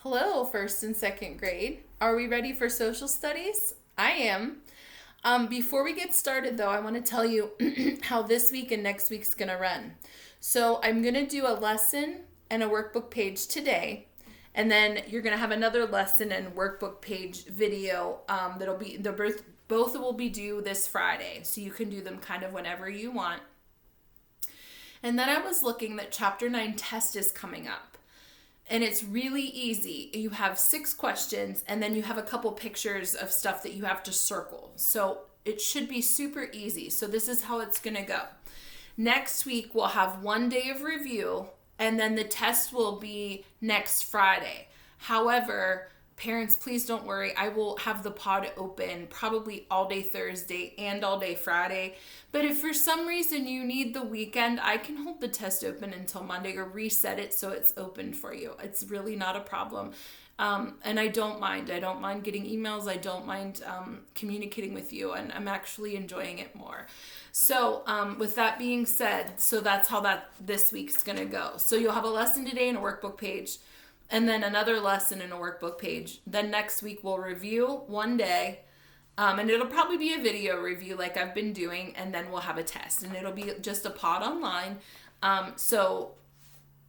Hello, first and second grade. Are we ready for social studies? I am. Before we get started, though, I want to tell you how this week and next week's going to run. So, I'm going to do a lesson and a workbook page today, and then you're going to have another lesson and workbook page video that'll be both will be due this Friday, so you can do them kind of whenever you want. And then I was looking that Chapter 9 test is coming up. And it's really easy. You have 6 questions, and then you have a couple pictures of stuff that you have to circle. So it should be super easy. So this is how it's going to go. Next week, we'll have 1 day of review, and then the test will be next Friday. However, parents, please don't worry. I will have the pod open probably all day Thursday and all day Friday. But if for some reason you need the weekend, I can hold the test open until Monday or reset it so it's open for you. It's really not a problem. And I don't mind. I don't mind getting emails. I don't mind communicating with you. And I'm actually enjoying it more. So with that being said, so that's how this week's going to go. So you'll have a lesson today and a workbook page. And then another lesson in a workbook page. Then next week we'll review 1 day. And it'll probably be a video review like I've been doing. And then we'll have a test. And it'll be just a pod online. So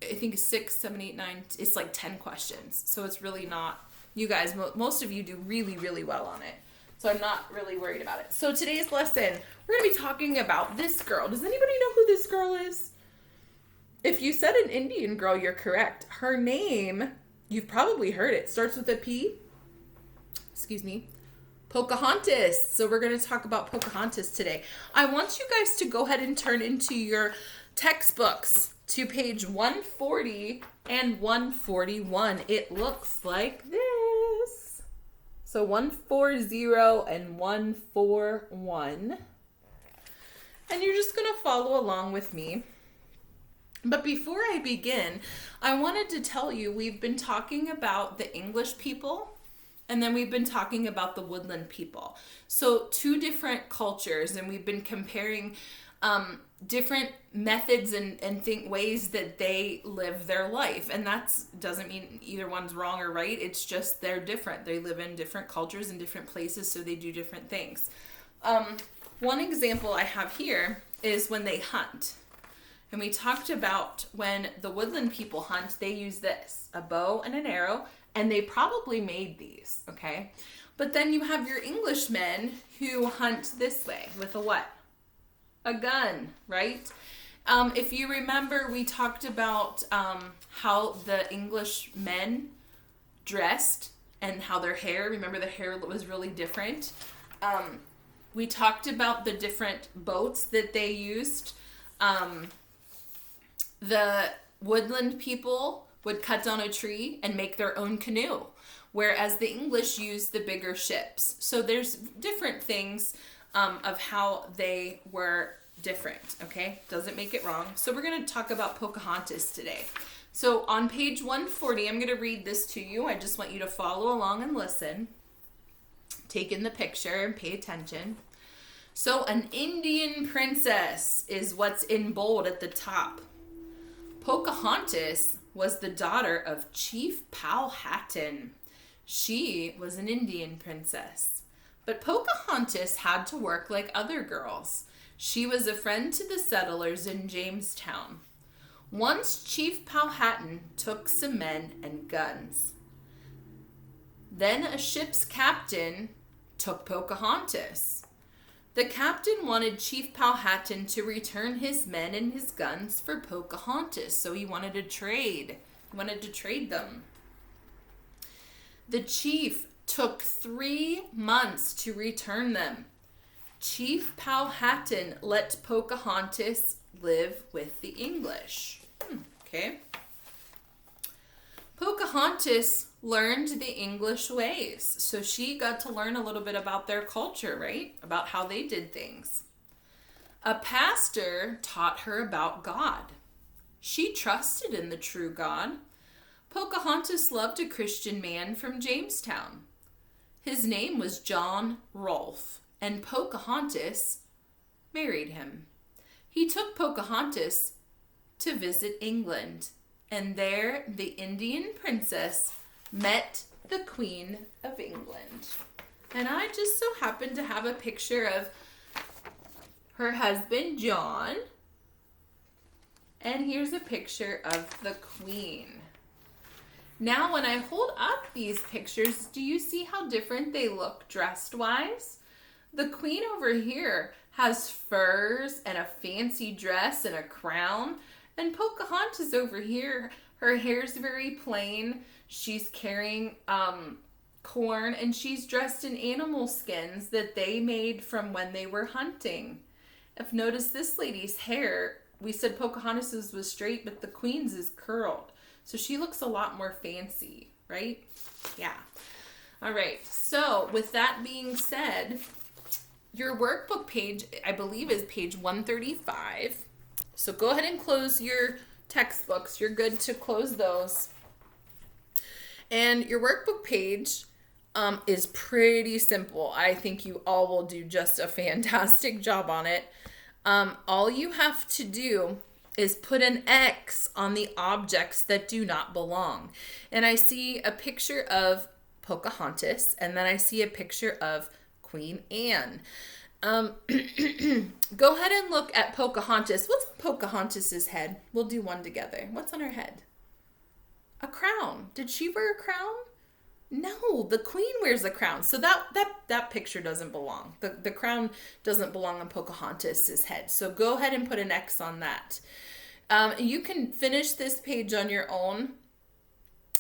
I think 6, 7, 8, 9. It's like 10 questions. So it's really not. You guys, most of you do really, really well on it. So I'm not really worried about it. So today's lesson, we're going to be talking about this girl. Does anybody know who this girl is? If you said an Indian girl, you're correct. Her name, you've probably heard it, starts with a P. Excuse me. Pocahontas. So we're going to talk about Pocahontas today. I want you guys to go ahead and turn into your textbooks to page 140 and 141. It looks like this. So 140 and 141. And you're just going to follow along with me. But before I begin, I wanted to tell you we've been talking about the English people, and then we've been talking about the woodland people. So 2 different cultures, and we've been comparing different methods and ways that they live their life. And that doesn't mean either one's wrong or right. It's just they're different. They live in different cultures and different places, so they do different things. One example I have here is when they hunt. And we talked about when the woodland people hunt, they use this, a bow and an arrow, and they probably made these, okay? But then you have your Englishmen who hunt this way with a what? A gun, right? If you remember, we talked about how the English men dressed and how their hair, remember the hair was really different. We talked about the different boats that they used. The woodland people would cut down a tree and make their own canoe, whereas the English used the bigger ships. So there's different things of how they were different, okay? Doesn't make it wrong. So we're going to talk about Pocahontas today. So on page 140, I'm going to read this to you. I just want you to follow along and listen. Take in the picture and pay attention. So an Indian princess is what's in bold at the top. Pocahontas was the daughter of Chief Powhatan. She was an Indian princess. But Pocahontas had to work like other girls. She was a friend to the settlers in Jamestown. Once Chief Powhatan took some men and guns. Then a ship's captain took Pocahontas. The captain wanted Chief Powhatan to return his men and his guns for Pocahontas, so he wanted to trade. He wanted to trade them. The chief took 3 months to return them. Chief Powhatan let Pocahontas live with the English. Okay. Pocahontas learned the English ways. So she got to learn a little bit about their culture, right? About how they did things. A pastor taught her about God. She trusted in the true God. Pocahontas loved a Christian man from Jamestown. His name was John Rolfe, and Pocahontas married him. He took Pocahontas to visit England, and there the Indian princess met the Queen of England. And I just so happen to have a picture of her husband, John. And here's a picture of the Queen. Now, when I hold up these pictures, do you see how different they look dressed-wise? The Queen over here has furs and a fancy dress and a crown. And Pocahontas over here, her hair's very plain. She's carrying corn, and she's dressed in animal skins that they made from when they were hunting. If notice this lady's hair, we said Pocahontas's was straight, but the Queen's is curled. So she looks a lot more fancy, right? Yeah. All right. So with that being said, your workbook page, I believe, is page 135. So go ahead and close your textbooks. You're good to close those. And your workbook page is pretty simple. I think you all will do just a fantastic job on it. All you have to do is put an X on the objects that do not belong. And I see a picture of Pocahontas, and then I see a picture of Queen Anne. Go ahead and look at Pocahontas. What's on Pocahontas's head? We'll do one together. What's on her head? A crown. Did she wear a crown? No, the Queen wears a crown. So that picture doesn't belong. The crown doesn't belong on Pocahontas's head. So go ahead and put an X on that. You can finish this page on your own.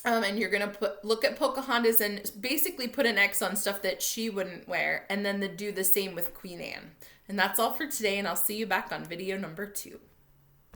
And you're going to look at Pocahontas and basically put an X on stuff that she wouldn't wear. And then do the same with Queen Anne. And that's all for today. And I'll see you back on video number 2.